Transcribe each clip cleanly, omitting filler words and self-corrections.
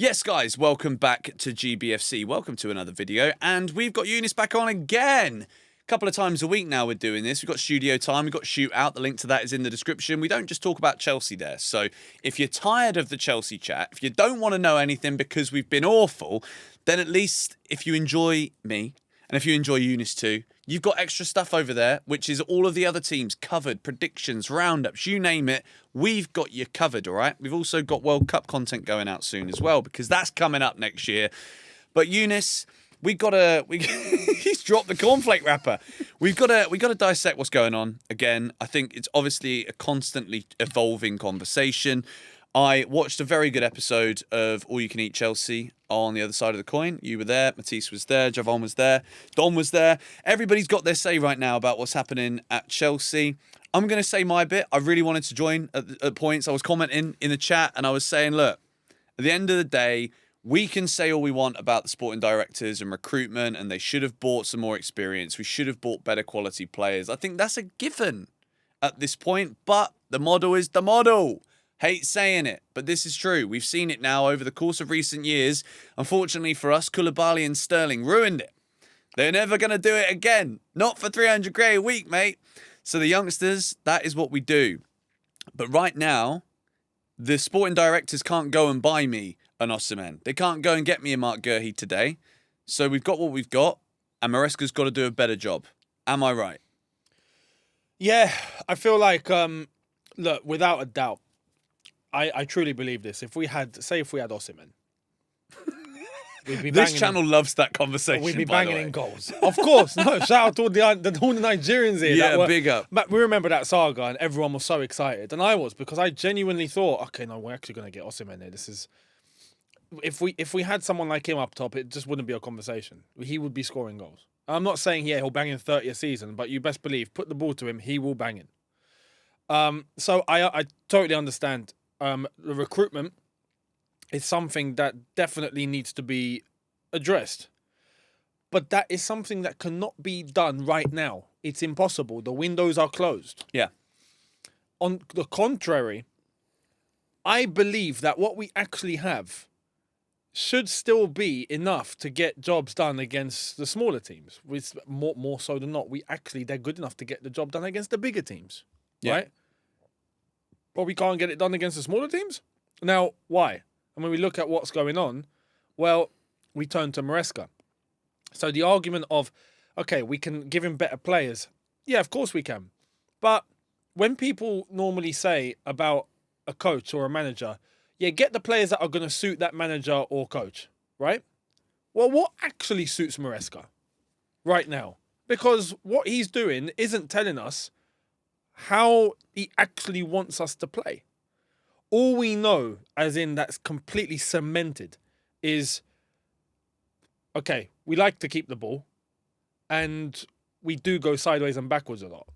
Yes, guys, welcome back to GBFC. Welcome to another video. And we've got Younes back on again. A couple of times a week now we're doing this. We've got studio time, we've got shootout. The link to that is in the description. We don't just talk about Chelsea there. So if you're tired of the Chelsea chat, if you don't want to know anything because we've been awful, then at least if you enjoy me, and if you enjoy Younes too, you've got extra stuff over there, which is all of the other teams covered, predictions, roundups, you name it. We've got you covered, all right? We've also got World Cup content going out soon as well, because that's coming up next year. But Younes, he's dropped the cornflake wrapper. We've got to dissect what's going on. Again, I think it's obviously a constantly evolving conversation. I watched a very good episode of All You Can Eat Chelsea on the other side of the coin. You were there, Matisse was there, Javon was there, Don was there. Everybody's got their say right now about what's happening at Chelsea. I'm going to say my bit. I really wanted to join at points. I was commenting in the chat and I was saying, look, at the end of the day, we can say all we want about the sporting directors and recruitment, and they should have bought some more experience. We should have bought better quality players. I think that's a given at this point, but the model is the model. Hate saying it, but this is true. We've seen it now over the course of recent years. Unfortunately for us, Koulibaly and Sterling ruined it. They're never going to do it again. Not for 300 grand a week, mate. So the youngsters, that is what we do. But right now, the sporting directors can't go and buy me an Osimhen. They can't go and get me a Mark Gurhey today. So we've got what we've got, and Maresca's got to do a better job. Am I right? Yeah, I feel like, look, without a doubt, I truly believe this. If we had Osimhen, we'd be This banging, channel loves that conversation. we'd be by the banging way. in goals. Of course, no. Shout out to all the Nigerians here. Yeah, that were, big up. We remember that saga, and everyone was so excited, and I was, because I genuinely thought, okay, no, we're actually going to get Osimhen here. This is, if we had someone like him up top, it just wouldn't be a conversation. He would be scoring goals. I'm not saying he'll bang in 30 a season, but you best believe, put the ball to him, he will bang in. So I totally understand. The recruitment is something that definitely needs to be addressed. But that is something that cannot be done right now. It's impossible. The windows are closed. Yeah. On the contrary, I believe that what we actually have should still be enough to get jobs done against the smaller teams. With more so than not, they're good enough to get the job done against the bigger teams. Yeah. Right? But we can't get it done against the smaller teams? Now, why? And when we look at what's going on, well, we turn to Maresca. So the argument of, okay, we can give him better players. Yeah, of course we can. But when people normally say about a coach or a manager, yeah, get the players that are going to suit that manager or coach, right? Well, what actually suits Maresca right now? Because what he's doing isn't telling us how he actually wants us to play. All we know, as in that's completely cemented, is, okay, we like to keep the ball, and we do go sideways and backwards a lot.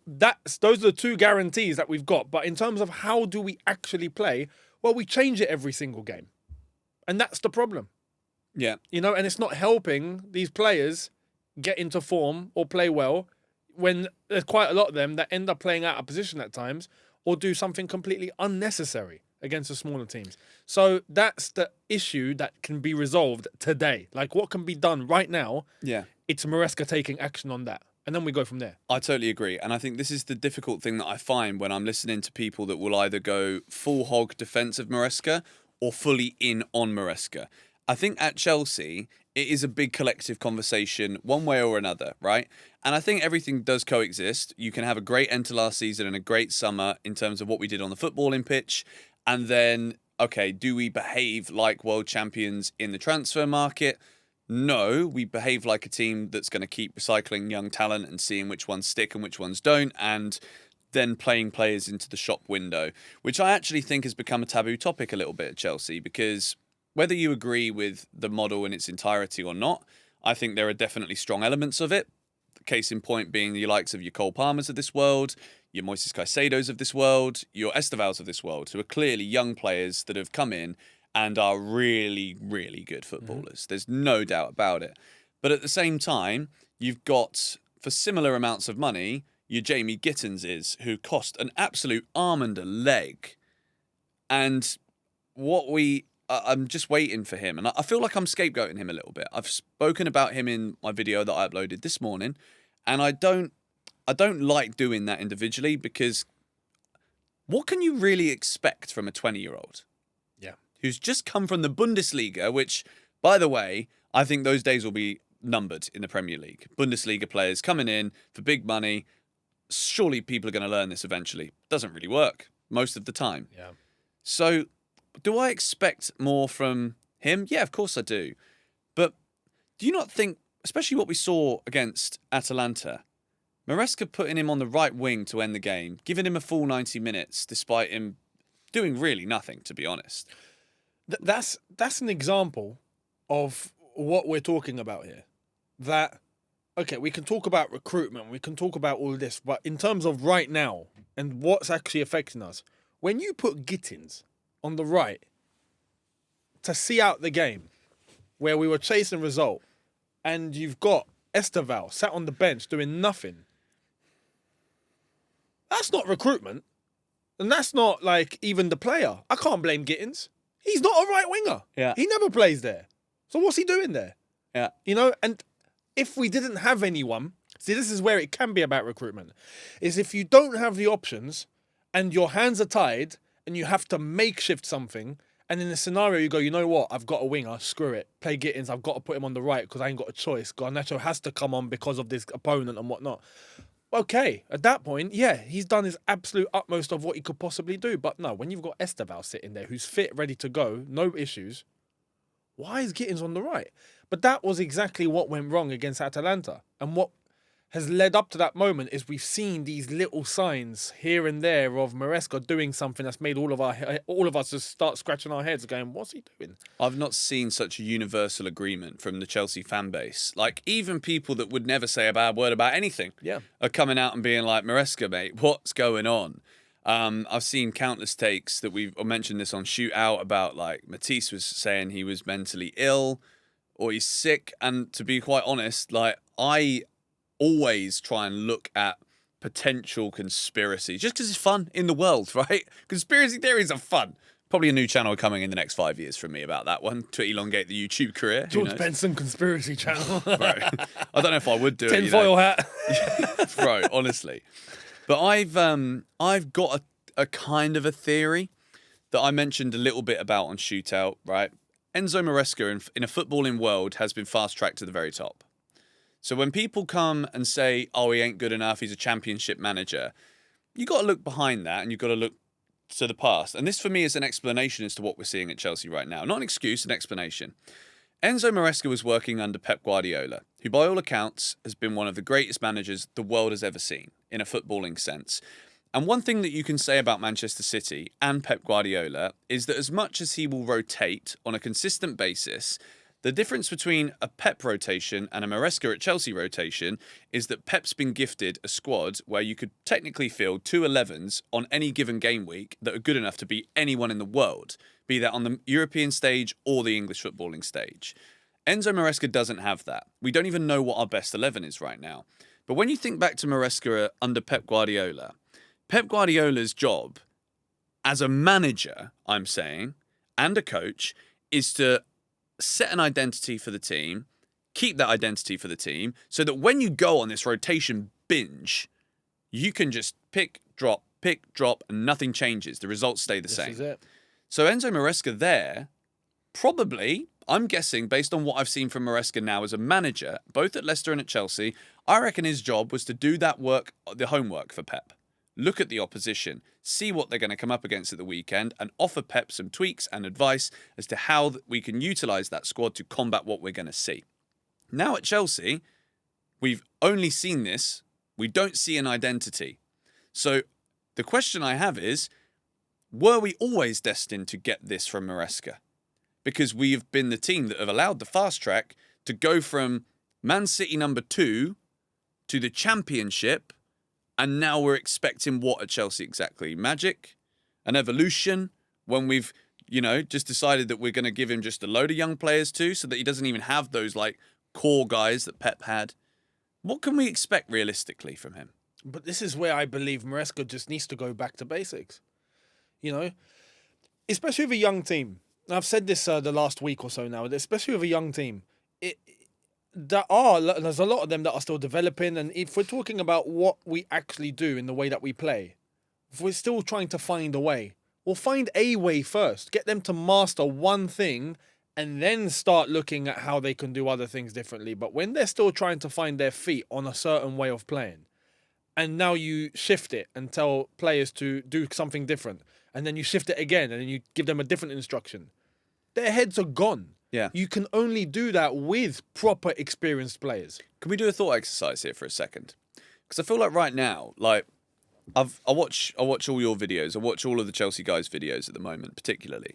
Those are the two guarantees that we've got. But in terms of how do we actually play, well, we change it every single game. And that's the problem. Yeah. You know, and it's not helping these players get into form or play well, when there's quite a lot of them that end up playing out of position at times or do something completely unnecessary against the smaller teams. So that's the issue that can be resolved today. Like, what can be done right now? Yeah. It's Maresca taking action on that. And then we go from there. I totally agree. And I think this is the difficult thing that I find when I'm listening to people that will either go full hog defense of Maresca or fully in on Maresca. I think at Chelsea, it is a big collective conversation one way or another, right? And I think everything does coexist. You can have a great end to last season and a great summer in terms of what we did on the footballing pitch. And then, okay, do we behave like world champions in the transfer market? No, we behave like a team that's going to keep recycling young talent and seeing which ones stick and which ones don't, and then playing players into the shop window, which I actually think has become a taboo topic a little bit at Chelsea, because whether you agree with the model in its entirety or not, I think there are definitely strong elements of it. Case in point being the likes of your Cole Palmers of this world, your Moises Caicedos of this world, your Estevals of this world, who are clearly young players that have come in and are really, really good footballers. There's no doubt about it. But at the same time, you've got, for similar amounts of money, your Jamie Gittins who cost an absolute arm and a leg. And I'm just waiting for him, and I feel like I'm scapegoating him a little bit. I've spoken about him in my video that I uploaded this morning, and I don't like doing that individually, because what can you really expect from a 20-year-old? Yeah. Who's just come from the Bundesliga, which, by the way, I think those days will be numbered in the Premier League. Bundesliga players coming in for big money. Surely people are going to learn this eventually. Doesn't really work most of the time. Yeah. So, do I expect more from him? Yeah, of course I do. But do you not think, especially what we saw against Atalanta, Maresca putting him on the right wing to end the game, giving him a full 90 minutes despite him doing really nothing, to be honest? That's an example of what we're talking about here. That, okay, we can talk about recruitment, we can talk about all of this, but in terms of right now and what's actually affecting us, when you put Gittins on the right to see out the game where we were chasing result, and you've got Esteval sat on the bench doing nothing, that's not recruitment. And that's not like even the player. I can't blame Gittins. He's not a right winger. Yeah. He never plays there. So what's he doing there? Yeah. You know, and if we didn't have anyone, see, this is where it can be about recruitment, is if you don't have the options and your hands are tied and you have to makeshift something, and in a scenario you go, you know what, I've got a winger, screw it, play Gittins, I've got to put him on the right because I ain't got a choice. Garnacho has to come on because of this opponent and whatnot. Okay, at that point, yeah, he's done his absolute utmost of what he could possibly do. But no, when you've got Esteval sitting there who's fit, ready to go, no issues, why is Gittins on the right? But that was exactly what went wrong against Atalanta. And what has led up to that moment is we've seen these little signs here and there of Maresca doing something that's made all of us just start scratching our heads going, what's he doing? I've not seen such a universal agreement from the Chelsea fan base. Like, even people that would never say a bad word about anything are coming out and being like, Maresca, mate, what's going on? I've seen countless takes that I mentioned this on Shootout about, like, Matisse was saying he was mentally ill or he's sick. And to be quite honest, like, I always try and look at potential conspiracies just because it's fun in the world, right? Conspiracy theories are fun. Probably a new channel coming in the next 5 years from me about that one to elongate the YouTube career. George Benson conspiracy channel. Bro, I don't know if I would do it. Tinfoil hat. Bro, honestly. But I've got a kind of a theory that I mentioned a little bit about on Shootout, right? Enzo Maresca in a footballing world has been fast-tracked to the very top. So when people come and say, oh, he ain't good enough, he's a championship manager, you got to look behind that and you've got to look to the past. And this for me is an explanation as to what we're seeing at Chelsea right now. Not an excuse, an explanation. Enzo Maresca was working under Pep Guardiola, who by all accounts has been one of the greatest managers the world has ever seen in a footballing sense. And one thing that you can say about Manchester City and Pep Guardiola is that as much as he will rotate on a consistent basis, the difference between a Pep rotation and a Maresca at Chelsea rotation is that Pep's been gifted a squad where you could technically field 2 11s on any given game week that are good enough to beat anyone in the world, be that on the European stage or the English footballing stage. Enzo Maresca doesn't have that. We don't even know what our best 11 is right now. But when you think back to Maresca under Pep Guardiola's job as a manager, I'm saying, and a coach, is to set an identity for the team, keep that identity for the team, so that when you go on this rotation binge, you can just pick, drop, and nothing changes. The results stay the same. This is it. So Enzo Maresca there, probably, I'm guessing, based on what I've seen from Maresca now as a manager, both at Leicester and at Chelsea, I reckon his job was to do that work, the homework for Pep. Look at the opposition, see what they're going to come up against at the weekend, and offer Pep some tweaks and advice as to how we can utilise that squad to combat what we're going to see. Now at Chelsea, we've only seen this. We don't see an identity. So the question I have is, were we always destined to get this from Maresca? Because we have been the team that have allowed the fast track to go from Man City number 2 to the Championship. And now we're expecting what at Chelsea exactly? Magic? An evolution? When we've, just decided that we're going to give him just a load of young players too, so that he doesn't even have those, like, core guys that Pep had. What can we expect realistically from him? But this is where I believe Maresca just needs to go back to basics. especially with a young team. I've said this the last week or so now, especially with a young team. There's a lot of them that are still developing, and if we're talking about what we actually do in the way that we play, if we're still trying to find a way, we'll find a way first. Get them to master one thing, and then start looking at how they can do other things differently. But when they're still trying to find their feet on a certain way of playing, and now you shift it and tell players to do something different, and then you shift it again, and then you give them a different instruction, their heads are gone. Yeah. You can only do that with proper experienced players. Can we do a thought exercise here for a second? Because I feel like right now, like I watch all your videos. I watch all of the Chelsea guys' videos at the moment, particularly.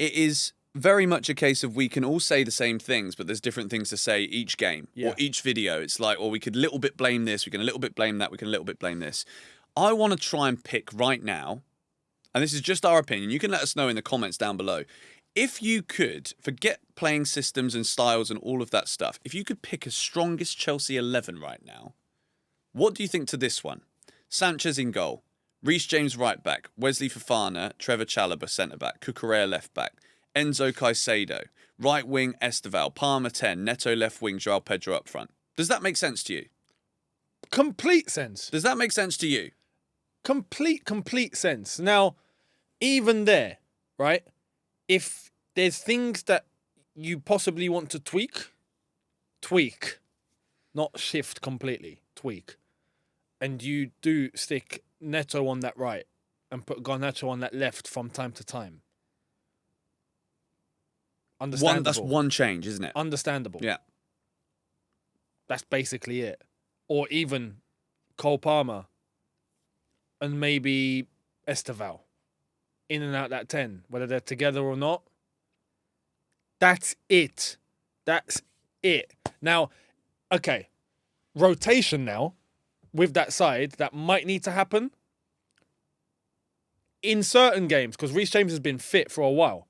It is very much a case of we can all say the same things, but there's different things to say each game or each video. It's like, or we could a little bit blame this, we can a little bit blame that, we can a little bit blame this. I want to try and pick right now, and this is just our opinion. You can let us know in the comments down below. If you could, forget playing systems and styles and all of that stuff, if you could pick a strongest Chelsea 11 right now, what do you think to this one? Sanchez in goal, Reece James right back, Wesley Fofana, Trevor Chalobah centre back, Cucurella left back, Enzo Caicedo, right wing Esteval, Palmer 10, Neto left wing, Joao Pedro up front. Does that make sense to you? Complete sense. Does that make sense to you? Complete sense. Now, even there, right? If there's things that you possibly want to tweak, not shift completely, tweak. And you do stick Neto on that right and put Garnacho on that left from time to time. Understandable. That's one change, isn't it? Understandable. Yeah. That's basically it. Or even Cole Palmer and maybe Esteval in and out that 10, whether they're together or not. That's it. That's it. Now, okay, rotation now with that side, that might need to happen in certain games because Reece James has been fit for a while.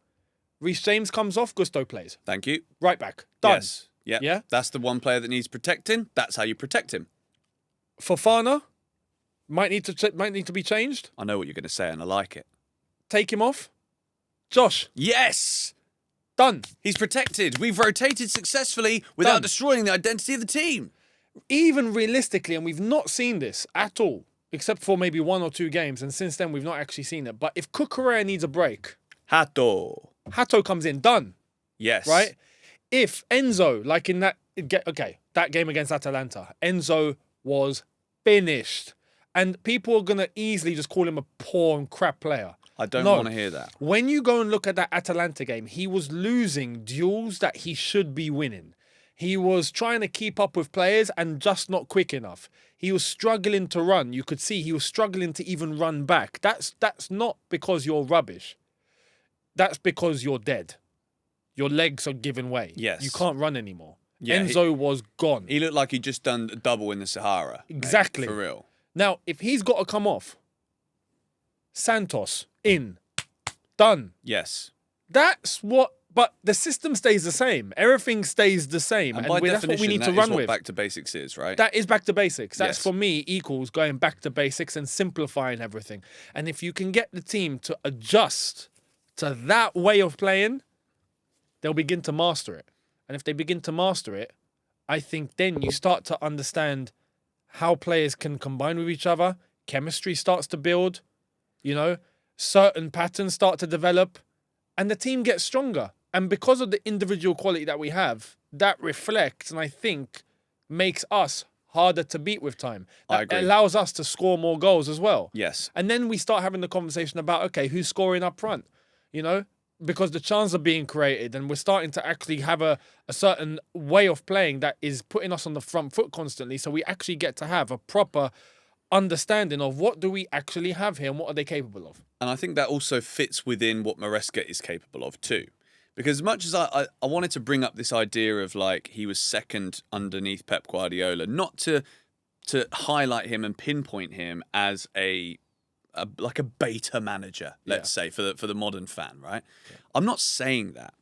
Reece James comes off, Gusto plays. Thank you. Right back. Done. Yes. Yep. Yeah. That's the one player that needs protecting. That's how you protect him. Fofana might need to be changed. I know what you're going to say, and I like it. Take him off. Josh. Yes. Done. He's protected. We've rotated successfully without Done. destroying the identity of the team. Even realistically, and we've not seen this at all, except for maybe 1 or 2 games, and since then we've not actually seen it. But if Cucurella needs a break, Hato comes in, done. Yes. Right? If Enzo, like in that game against Atalanta, Enzo was finished. And people are going to easily just call him a poor and crap player. I don't want to hear that. When you go and look at that Atalanta game, he was losing duels that he should be winning. He was trying to keep up with players and just not quick enough. He was struggling to run. You could see he was struggling to even run back. That's not because you're rubbish. That's because you're dead. Your legs are giving way. Yes. You can't run anymore. Yeah, Enzo was gone. He looked like he'd just done a double in the Sahara. Exactly. Mate, for real. Now, if he's got to come off, Santos, in, done. Yes. That's what, but the system stays the same. Everything stays the same. And by that's definition, what we need that to is run what with. back to basics is, right? That is back to basics. That's Yes. for me equals going back to basics and simplifying everything. And if you can get the team to adjust to that way of playing, they'll begin to master it. And if they begin to master it, I think then you start to understand how players can combine with each other. Chemistry starts to build, certain patterns start to develop, and the team gets stronger. And because of the individual quality that we have, that reflects and I think makes us harder to beat with time. I That agree. allows us to score more goals as well. Yes. And then we start having the conversation about, okay, who's scoring up front? Because the chances are being created and we're starting to actually have a certain way of playing that is putting us on the front foot constantly. So we actually get to have a proper understanding of what do we actually have here and what are they capable of. And I think that also fits within what Maresca is capable of too. Because as much as I wanted to bring up this idea of like he was second underneath Pep Guardiola, not to highlight him and pinpoint him as like a beta manager, let's say, for the modern fan, right? Yeah. I'm not saying that.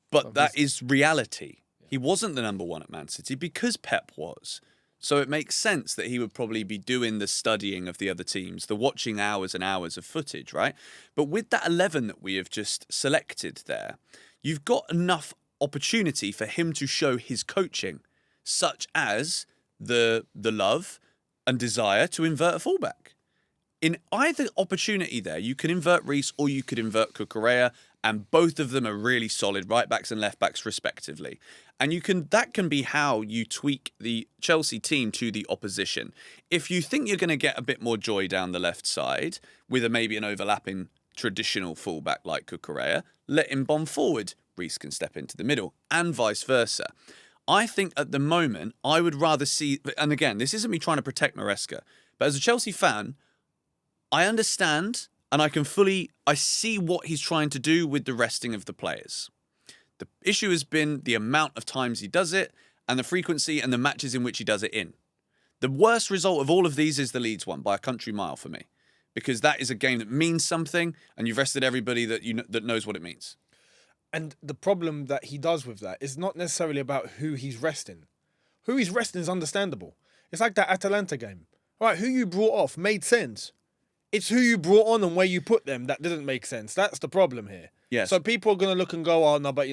But that is reality. Yeah. He wasn't the number one at Man City because Pep was. So it makes sense that he would probably be doing the studying of the other teams, the watching hours and hours of footage, right? But with that 11 that we have just selected there, you've got enough opportunity for him to show his coaching, such as the love and desire to invert a fullback. In either opportunity there, you can invert Reece or you could invert Cucurella, and both of them are really solid right backs and left backs respectively. And that can be how you tweak the Chelsea team to the opposition. If you think you're going to get a bit more joy down the left side with maybe an overlapping traditional fullback like Cucurella, let him bomb forward. Reece can step into the middle, and vice versa. I think at the moment, I would rather see, and again, this isn't me trying to protect Maresca, but as a Chelsea fan, I understand and I see what he's trying to do with the resting of the players. The issue has been the amount of times he does it and the frequency and the matches in which he does it in. The worst result of all of these is the Leeds one by a country mile for me, because that is a game that means something and you've rested everybody that knows what it means. And the problem that he does with that is not necessarily about who he's resting. Who he's resting is understandable. It's like that Atalanta game. All right, who you brought off made sense. It's who you brought on and where you put them that didn't make sense. That's the problem here. Yes. So people are going to look and go, oh, no, but,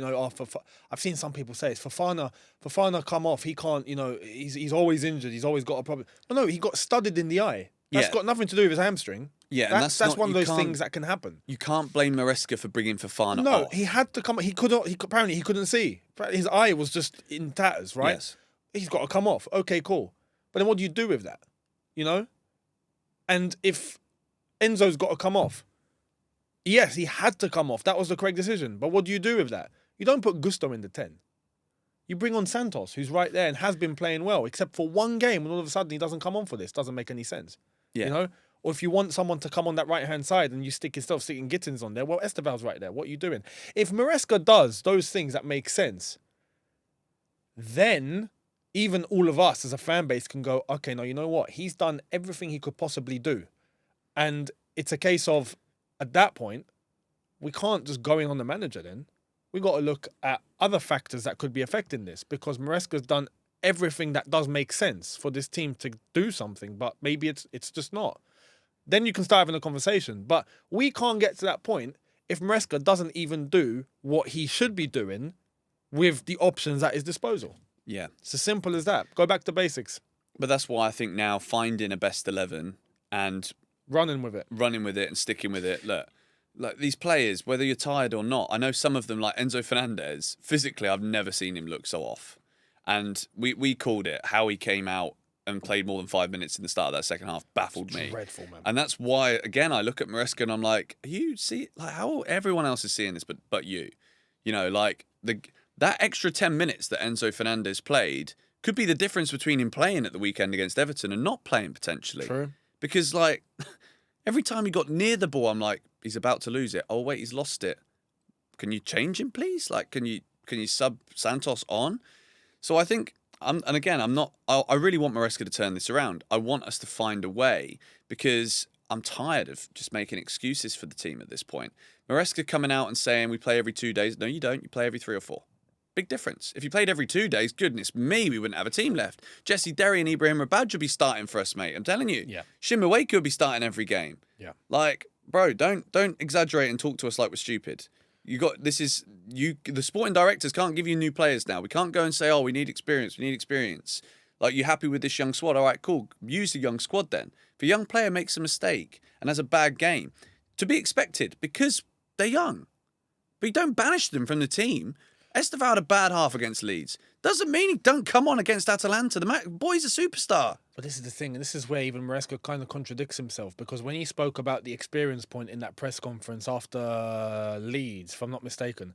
I've seen some people say it's Fofana come off. He can't, he's always injured. He's always got a problem. Well, no, he got studded in the eye. That's got nothing to do with his hamstring. Yeah, that's one of those things that can happen. You can't blame Maresca for bringing Fofana No, off. he had to come. Apparently he couldn't see. His eye was just in tatters, right? Yes. He's got to come off. Okay, cool. But then what do you do with that? And if Enzo's got to come off, yes, he had to come off. That was the correct decision. But what do you do with that? You don't put Gusto in the 10. You bring on Santos, who's right there and has been playing well, except for one game, and all of a sudden he doesn't come on for this. Doesn't make any sense. Yeah. Or if you want someone to come on that right-hand side and you sticking Gittins on there, well, Esteval's right there. What are you doing? If Maresca does those things that make sense, then even all of us as a fan base can go, okay, no, you know what? He's done everything he could possibly do. And it's a case of, at that point, we can't just go in on the manager then. We got to look at other factors that could be affecting this, because Maresca's done everything that does make sense for this team to do something, but maybe it's just not. Then you can start having a conversation. But we can't get to that point if Maresca doesn't even do what he should be doing with the options at his disposal. Yeah. It's as simple as that. Go back to basics. But that's why I think now finding a best 11 and running with it and sticking with it. Look, these players, whether you're tired or not, I know some of them, like Enzo Fernandez, physically, I've never seen him look so off. And we called it. How he came out and played more than 5 minutes in the start of that second half baffled me. Dreadful, man. And that's why, again, I look at Maresca and I'm like, how everyone else is seeing this but you? That extra 10 minutes that Enzo Fernandez played could be the difference between him playing at the weekend against Everton and not playing potentially. True. Because, every time he got near the ball, I'm like, he's about to lose it. Oh, wait, he's lost it. Can you change him, please? Can you sub Santos on? So I think, I really want Maresca to turn this around. I want us to find a way, because I'm tired of just making excuses for the team at this point. Maresca coming out and saying we play every 2 days. No, you don't. You play every 3 or 4. Big difference. If you played every 2 days, goodness me, we wouldn't have a team left. Jesse Derry and Ibrahim Rabaj would be starting for us, mate. I'm telling you. Yeah. Shimawake would be starting every game. Yeah. Bro, don't exaggerate and talk to us like we're stupid. The sporting directors can't give you new players now. We can't go and say, oh, we need experience. You happy with this young squad? All right, cool. Use the young squad then. If a young player makes a mistake and has a bad game, to be expected, because they're young. But you don't banish them from the team. Esteval had a bad half against Leeds. Doesn't mean he don't come on against Atalanta. The boy's a superstar. But this is the thing, and this is where even Maresca kind of contradicts himself, because when he spoke about the experience point in that press conference after Leeds, if I'm not mistaken,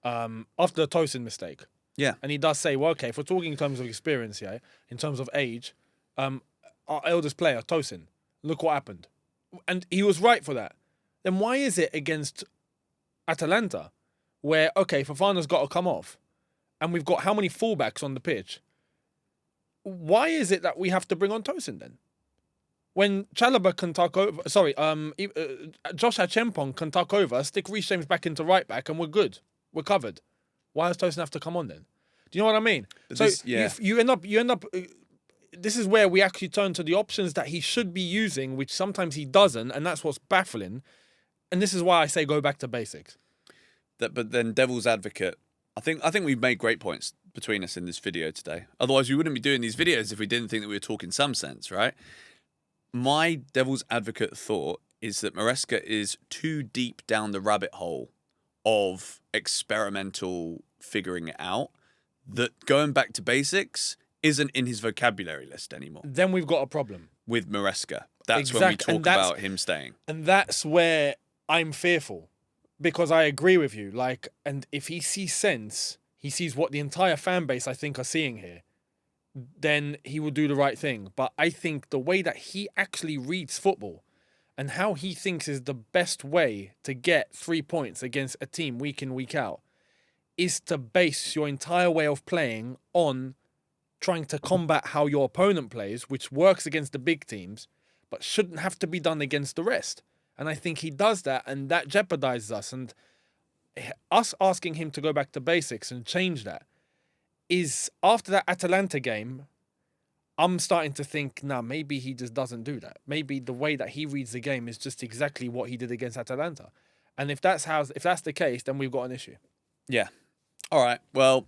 after the Tosin mistake. Yeah. And he does say, well, okay, if we're talking in terms of experience, yeah, in terms of age, our eldest player, Tosin, look what happened. And he was right for that. Then why is it against Atalanta, where, okay, Fofana's got to come off, and we've got how many fullbacks on the pitch? Why is it that we have to bring on Tosin then? When Chalobah can tuck over, Josh Achempong can tuck over, stick Reece James back into right back, and we're good. We're covered. Why does Tosin have to come on then? Do you know what I mean? You end up. this is where we actually turn to the options that he should be using, which sometimes he doesn't, and that's what's baffling. And this is why I say go back to basics. But then devil's advocate, I think we've made great points between us in this video today. Otherwise, we wouldn't be doing these videos if we didn't think that we were talking some sense, right? My devil's advocate thought is that Maresca is too deep down the rabbit hole of experimental figuring it out, that going back to basics isn't in his vocabulary list anymore. Then we've got a problem. With Maresca. That's when we talk about him staying. And that's where I'm fearful. Because I agree with you. Like, and if he sees sense, he sees what the entire fan base, I think, are seeing here, then he will do the right thing. But I think the way that he actually reads football and how he thinks is the best way to get 3 points against a team week in, week out is to base your entire way of playing on trying to combat how your opponent plays, which works against the big teams, but shouldn't have to be done against the rest. And I think he does that, and that jeopardizes us. And us asking him to go back to basics and change that is, after that Atalanta game, I'm starting to think, nah, maybe he just doesn't do that. Maybe the way that he reads the game is just exactly what he did against Atalanta. And if that's the case, then we've got an issue. Yeah. All right. Well,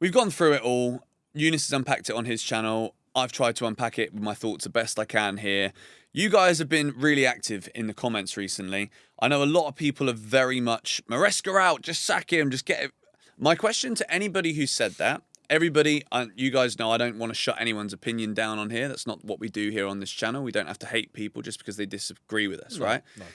we've gone through it all. Younes has unpacked it on his channel. I've tried to unpack it with my thoughts the best I can here. You guys have been really active in the comments recently. I know a lot of people are very much, Maresca out, just sack him, just get it. My question to anybody who said that, everybody, you guys know I don't want to shut anyone's opinion down on here. That's not what we do here on this channel. We don't have to hate people just because they disagree with us, right? No.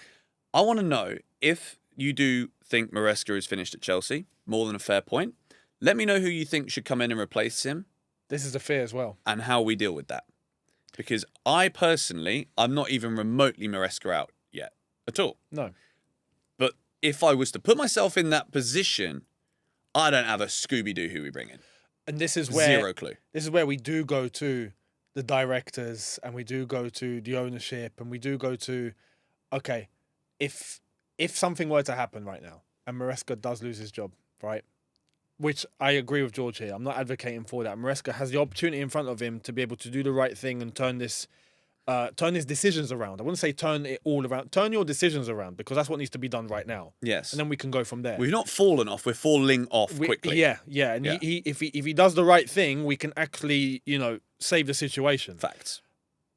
I want to know if you do think Maresca is finished at Chelsea, more than a fair point. Let me know who you think should come in and replace him. This is a fear as well. And how we deal with that. Because I personally, I'm not even remotely Maresca out yet at all. No. But if I was to put myself in that position, I don't have a Scooby-Doo who we bring in. And this is where... Zero clue. This is where we do go to the directors and we do go to the ownership and we do go to, okay, if something were to happen right now and Maresca does lose his job, right? Which I agree with George here. I'm not advocating for that. Maresca has the opportunity in front of him to be able to do the right thing and turn his decisions around. I wouldn't say turn it all around. Turn your decisions around, because that's what needs to be done right now. Yes. And then we can go from there. We've not fallen off. We're falling off quickly. Yeah. And Yeah. if he does the right thing, we can actually, save the situation. Facts.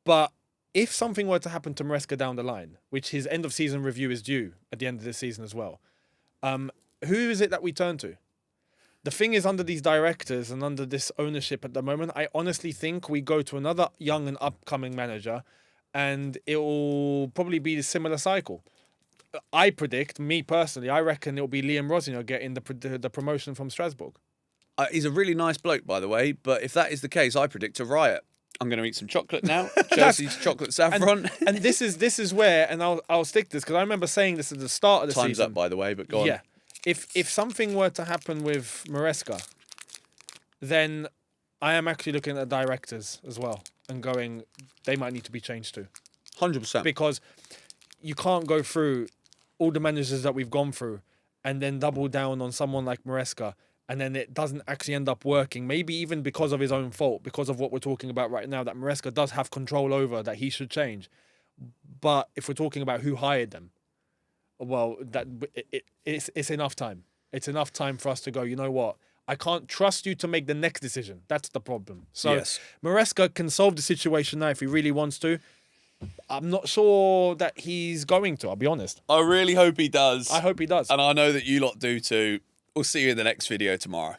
But if something were to happen to Maresca down the line, which his end of season review is due at the end of this season as well, who is it that we turn to? The thing is, under these directors and under this ownership at the moment, I honestly think we go to another young and upcoming manager, and it will probably be a similar cycle. I predict, me personally, I reckon it will be Liam Rosenior getting the promotion from Strasbourg. He's a really nice bloke, by the way, but if that is the case, I predict a riot. I'm going to eat some chocolate now. Chelsea's chocolate saffron. And this is where, and I'll stick this, because I remember saying this at the start of the season. Time's up, by the way, but go on. Yeah. If something were to happen with Maresca, then I am actually looking at directors as well and going, they might need to be changed too. 100%. Because you can't go through all the managers that we've gone through and then double down on someone like Maresca, and then it doesn't actually end up working. Maybe even because of his own fault, because of what we're talking about right now, that Maresca does have control over, that he should change. But if we're talking about who hired them, well, it's enough time. It's enough time for us to go, you know what? I can't trust you to make the next decision. That's the problem. So Yes. Maresca can solve the situation now if he really wants to. I'm not sure that he's going to, I'll be honest. I really hope he does. I hope he does. And I know that you lot do too. We'll see you in the next video tomorrow.